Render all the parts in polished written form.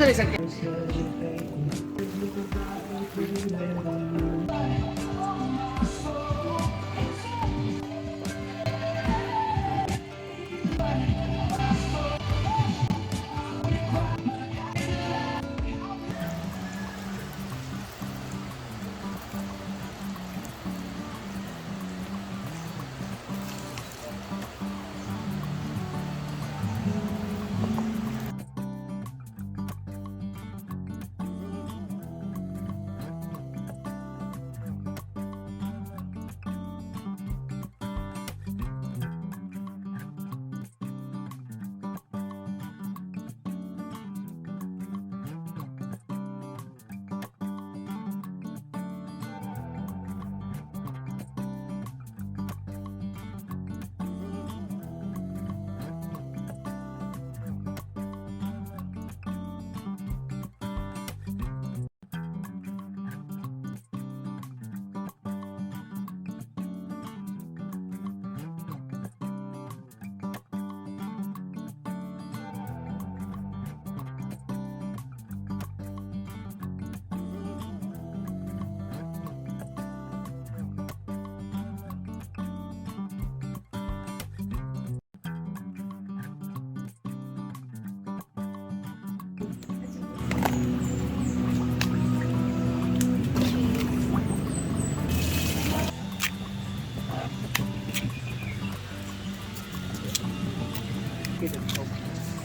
dali sa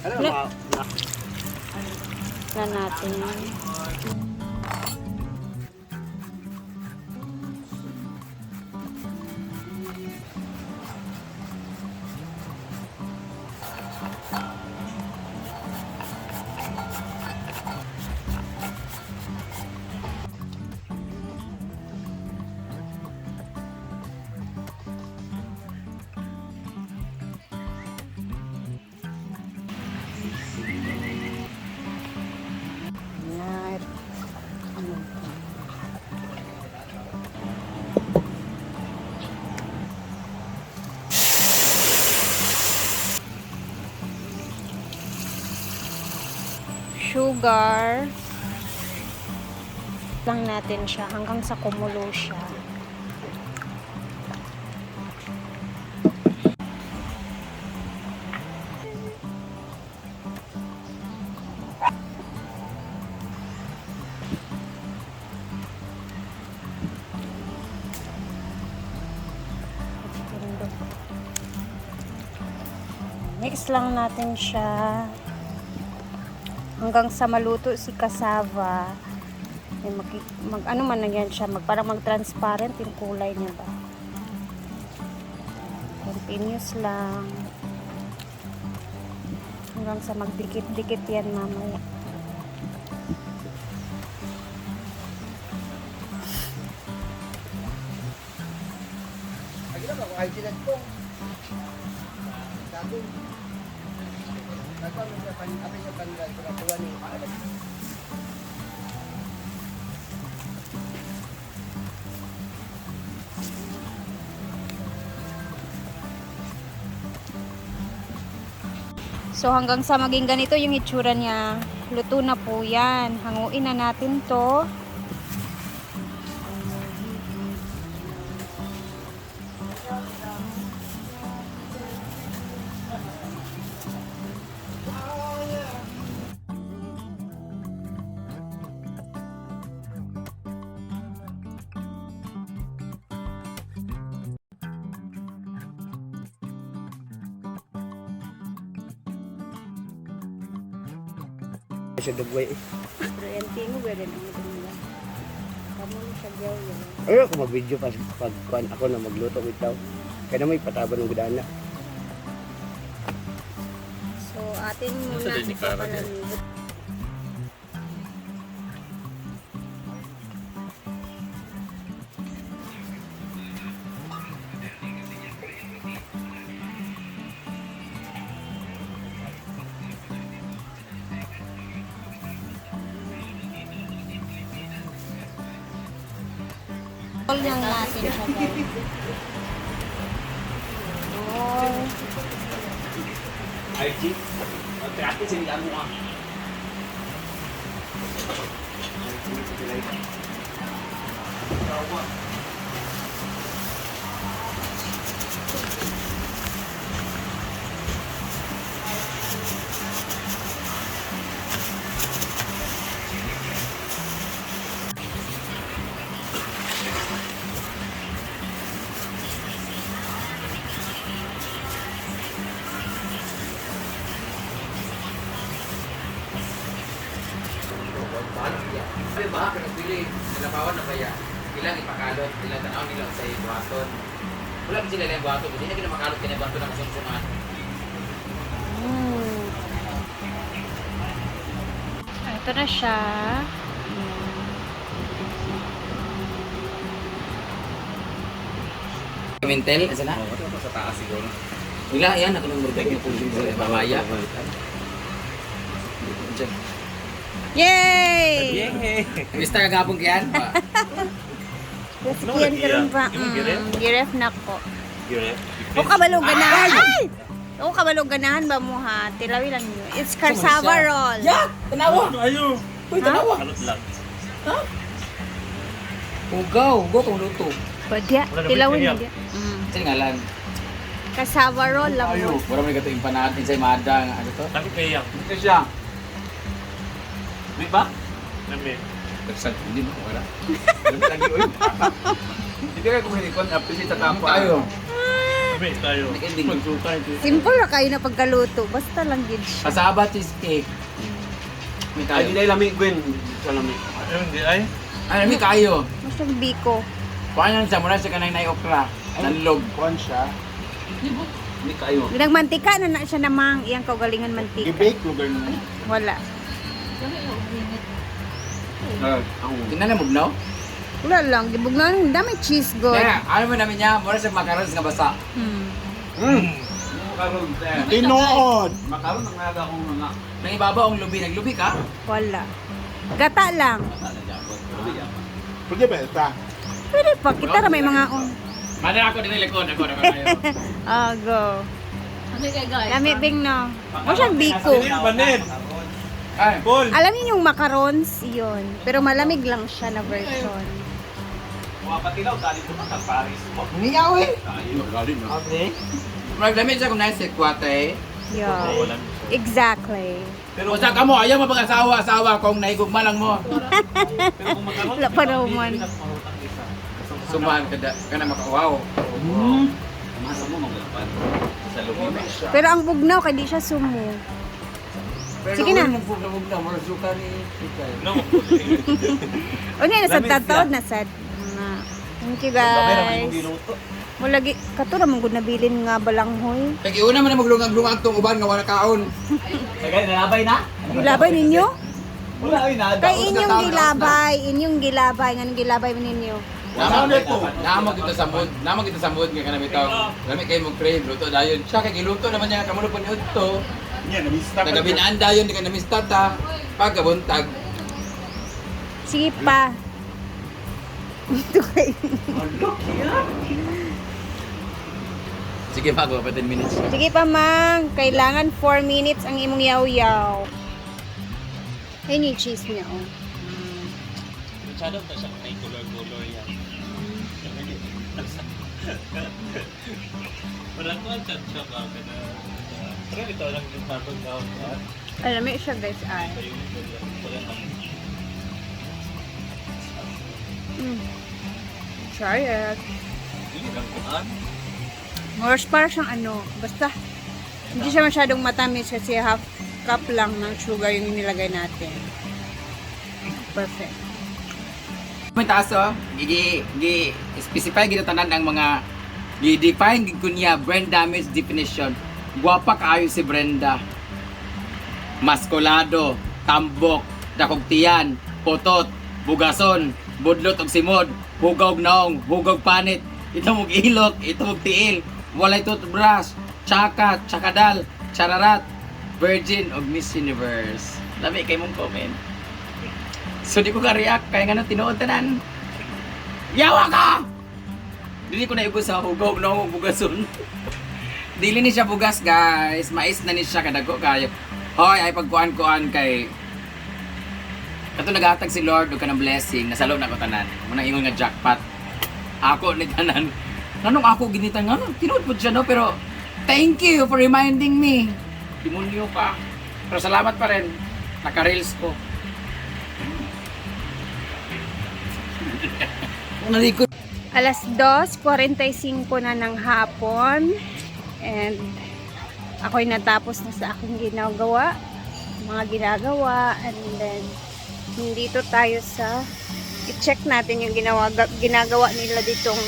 ano ba? Na natin. Yan. Ano? Sugar. Lang natin siya hanggang sa kumulo siya. Mix lang natin siya hanggang sa maluto si cassava. Ano man na yan siya, parang mag-transparent yung kulay niya ba. Continuous lang hanggang sa magdikit-dikit yan mamaya. Agila ba ko ay dinan ko. Dato. Dato mo sa apa sa kanila sa kuwan ni para. So hanggang sa maging ganito yung itsura niya, luto na po yan. Hanguin na natin to. Sa dugway. Pero yan tingo ba rin ang maganda. Kamu siya gaw yan. Ay ako mag-video pag kuan ako na magluto bitaw. Kaya na may pataban ng gudana. So atin muna ipapalamig. Roll lang natin siya guys. Roll. RG, gratis hindi mo ah. Sabi ba, pinagpili, nalapawan na kaya, ilang ipakalot, ilang tanaw nila sa buhaton. Wala ba sila ilang buhaton, hindi na makalot ka na buhaton na kasungsungan. Ito na siya. Mental, asa na? Sa taas siguro. Wala, yan, ako nang murdag yung pulis sa mamaya. Yay! Mista kagapong kiyan? Kasikian ka rin ba? Giref na ko. Yun O kabalong ganahan. Ay! O kabalong ganahan ba mo ha? Tilawi lang yun. It's cassava roll. Yak! Tanawa! Ayo. Uy, tanawa! Halot lang. Ugaw, ugaw kung luto. Badya, tilawin mo dia. Saan nga lang? Cassava roll lang mo. Wala mo nagato impanaan, insay madang, ano to? Tapi kaya. Ito siya. May ba? Nami. Nagsan, hindi mo, wala. Lagi oy. Hindi ka kuminikon appreciate sa Ano tampa. tayo? Kami tayo. Nag-ending. Magsuka ito. Simple ra kayo na pagkaluto. Basta lang gid siya. Kasaba cheesecake. May Ay, kayo. di dahil lamig Gwen. Sa lamig. Ayun, di ay. Ay, may kayo. Basta biko. Kuha yan sa mula sa kanang na okra. Nanlog. Kuan siya. Hindi kayo. Ginagmantika na siya namang iyang kaugalingan mantika. I-bake lugar mo. Wala. Ang Tingnan na mugnaw. Wala lang. Gibugnan. Dami cheese god. Kaya, ano mo namin niya, mura sa macarons nga basa. Makaroon. Tinood. Makaroon ang naga akong mga. Nang ibabaw ang lubi, naglubi ka? Wala. Gata lang. Pwede ba ito? Pwede pa. Kita na may mga on. Mana ako din likod, ako kayo. Ah, go. Lami bing no. O siyang biko. Panin. Ay, Paul. Alam niyo yung macarons, yun. Pero malamig lang siya na version. Mga patilaw, dali ko ng Paris. niyaw eh. Okay. Magdamit siya kung nasa kwate. Yeah. Exactly. Pero sa kamo, ayaw mo pag-asawa kung naigugma lang mo. Pero kung makaroon. Wala pa raw man. Sumahan ka na makawaw. Masa mo maglapan. Sa loob. Pero ang bugnaw, kaya di siya sumo. Sige na. Mugna, mura suka ni Ikay. No. O nga, nasa tataod na sad. Thank you guys. Mo lagi kato ra man gud nabilin nga balanghoy. Kaya una man na maglungag-lungag tong uban nga wala kaon. Sagay, nalabay na? Gilabay ninyo? Wala, ay na. Kay inyong gilabay, nga gilabay mo ninyo. Namag kita sa mood nga kanami tao. Lami kay mo crave luto dayon. Siya kay giluto naman niya kamulo pud udto. Yan, namista pa. Nagabinaan dayon di ka namistata. Pagkabuntag. Sige pa. Ito kay. Sige pa ako pa 10 minutes. Sige pa mang, kailangan 4 minutes ang imong yaw-yaw. Ay ni cheese niya oh. Masyado pa siya may color-color yan. Wala ko ang siya ka na. Pero ito lang yung patong daw. Alam mo siya guys ay. Try it. Hindi lang kuhan. More para siyang ano, basta hindi siya masyadong matamis kasi half cup lang ng sugar yung nilagay natin. Perfect. May taas oh. Specify gito tanan ang mga gi-define gid kunya brain damage definition. Guwapa kaayo si Brenda. Maskulado, tambok, dakogtiyan, potot, bugason, budlot og simod, hugaw og naong, hugaw og panit, itong og ilok, itong og tiil, walay toothbrush, tsaka, tsakadal, chararat, virgin og Miss Universe. Lami kay mong comment. So di ko ka-react kaya nga nang tinuod tanan. Yawa ka! Dili ko na ibo sa hugaw na akong bugason. Dili ni siya bugas guys. Mais na ni siya kadago kayo. Hoy ay pagkuan-kuan kay Kato nagahatag si Lord og kanang blessing, nasalo na ko tanan. Muna ingon nga jackpot. Ako ni tanan. Nanong ako ginitan nga, tinuod po siya no, pero thank you for reminding me. Demonyo ka. Pero salamat pa rin. Naka-reels ko. Nalikod. Alas 2:45 na ng hapon. And ako'y natapos na sa aking ginagawa. Mga ginagawa. And then, nandito tayo sa i-check natin yung ginagawa nila ditong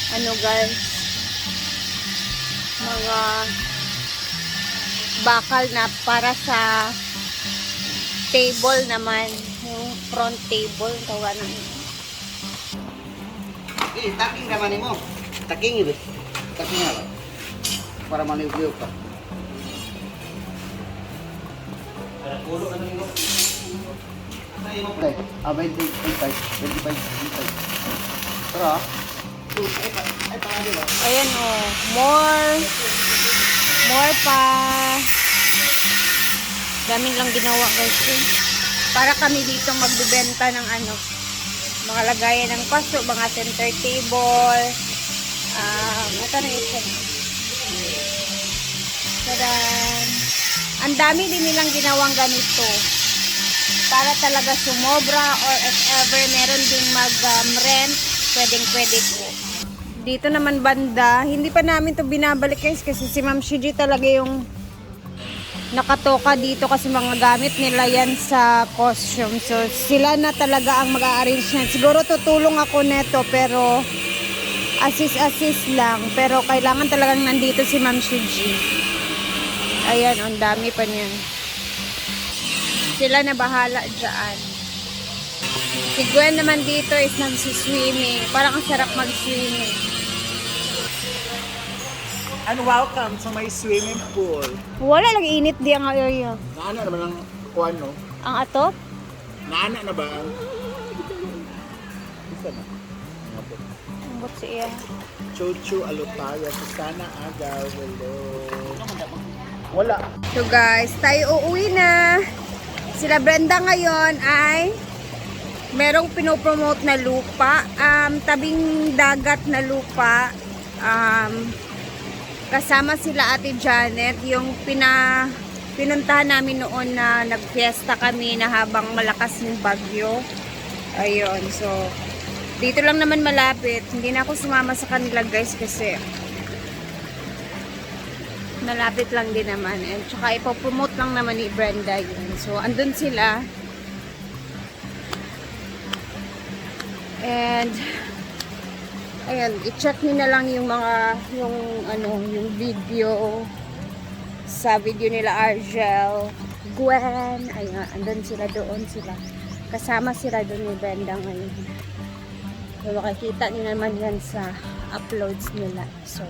ano guys, mga bakal na para sa table naman, yung front table tawanan. Taking naman mo. Taking ibig. Taking nga. Para maliw-liw ka. Okay. 25. Tara. Ayan oh, more pa. Daming lang ginawa guys eh. Para kami dito magbebenta ng ano, mga lagayan ng paso, mga center table. Ito na ito. Tadan. Ang dami din nilang ginawang ganito. Para talaga sumobra or if ever meron ding mag-rent, pwedeng-pwede po. Dito naman banda, hindi pa namin to binabalik guys kasi si Ma'am Shiji talaga yung nakatoka dito kasi mga gamit nila yan sa costume. So sila na talaga ang mag-a-arrange na. Siguro tutulong ako neto pero assist lang. Pero kailangan talagang nandito si Ma'am Shiji. Ayan, ang dami pa niyan. Sila na bahala dyan. Si Gwen naman dito is nagsiswimming. Parang ang sarap mag-swimming. And welcome to my swimming pool. Wala lang init di ang area. Naana naman ang kuwan, no? Ang ato? Naana na ba ang... Isa na. Ambot siya. Chuchu Alutaya, Susana Agaw, hello. Wala. So guys, tayo uuwi na. Sila Brenda ngayon ay merong pinopromote na lupa. Tabing dagat na lupa. Kasama sila Ate Janet. Yung pinuntahan namin noon na nagfiesta kami na habang malakas yung bagyo. Ayun, so dito lang naman malapit. Hindi na ako sumama sa kanila guys kasi malapit lang din naman. And tsaka ipopromote lang naman ni Brenda yun. So andun sila. And ayan, i-check niyo na lang yung mga yung video sa video nila Argel, Gwen, ayan, andun sila doon sila. Kasama sila doon ni Brenda ngayon. So makikita niyo naman yan sa uploads nila. So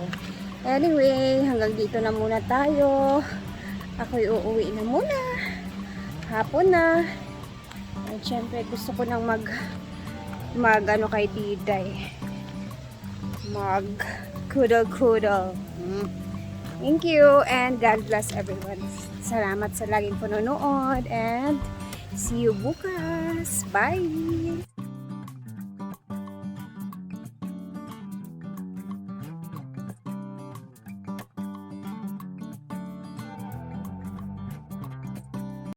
anyway, hanggang dito na muna tayo. Ako'y uuwi na muna. Hapon na. At syempre gusto ko nang mag kay Diday. Mag kudol. Thank you and God bless everyone. Salamat sa laging panonood and see you bukas. Bye!